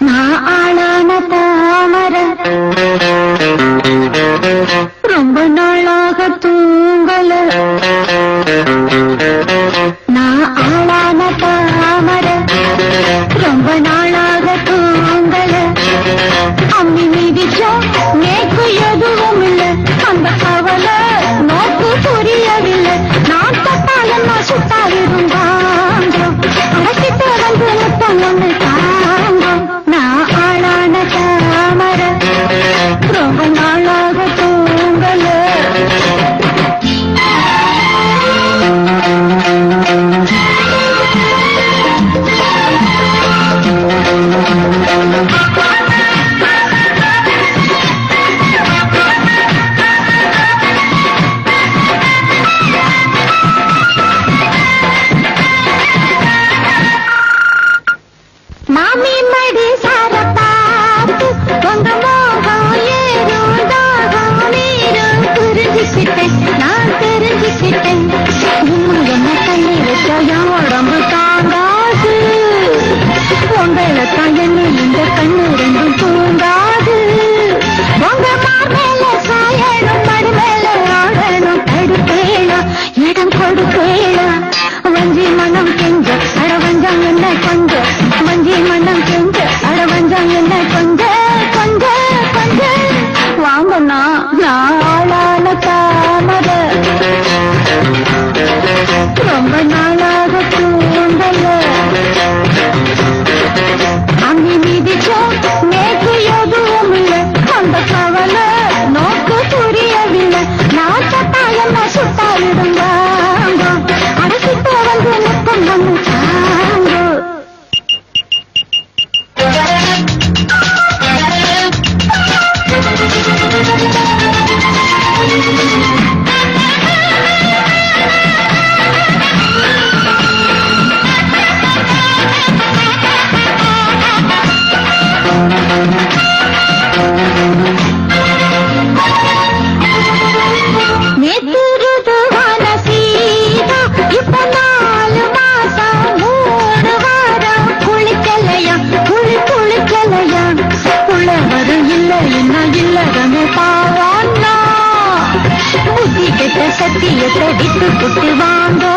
நான் ஆளான தாமர ரொம்ப நாளாக தூங்கல. நான் ஆளான தாமர ரொம்ப நாளாக தூங்கல. அம்மி மீதிச்சா நேக்கு எதுவும் இல்லை. அந்த கவலை நோக்கு புரியவில்லை. நான் தட்டாலும் நான் சுட்டாவிருந்தாங்க அடக்கிட்டு வந்து முத்தம் ஒன்று தாங்க. நான் ஆளான தாமர ரொம்ப நாளாக தூங்கல. மாமி மடி சார பார்த்து உங்க மோகம் ஏறும் தாகம் நீரும் புரிஞ்சுக்கிட்டேன். நான் தெரிஞ்சுக்கிட்டேன். இன்னும் என்ன தண்ணி வச்சா என் உடம்பு தாங்காது. உங்களை தான் என்ன இந்த கண்ணு ரெண்டும் தூங்காது. உங்க மேல சாயணும் மடி மேல ஆடணும் தடுப்பேளா இடம் கொடுப்பேளா. வஞ்சி மனம் கெஞ்ச அடவஞ்சம் என்ன கொஞ்ச. வஞ்சி மனம் கெஞ்ச அடவஞ்சம் என்ன கொஞ்ச கொஞ்ச கொஞ்ச. வாங்கண்ணா நாளான தாமர ரொம்ப நாளாக தூண்டல. அம்மி மீதிச்சோ நேக்கு எதுவும் இல்லை. அந்த கவலை நோக்கு புரியவில்லை. நான் தட்டாயம் நான் சுட்டாவிடுங்க அடக்கிட்டு வந்து முத்தம் வந்து தாங்க. நேத்துருதுவான சீதா இப்ப 4 மாசம் 3 வாரம் குளிக்கலையா குளிக்கலையா. உள்ளவரும் இல்லை இன்னும் இல்லதமே பாவான்னா. புத்தி கெட்ட சத்தியத்தை விட்டு புட்டு வாங்க.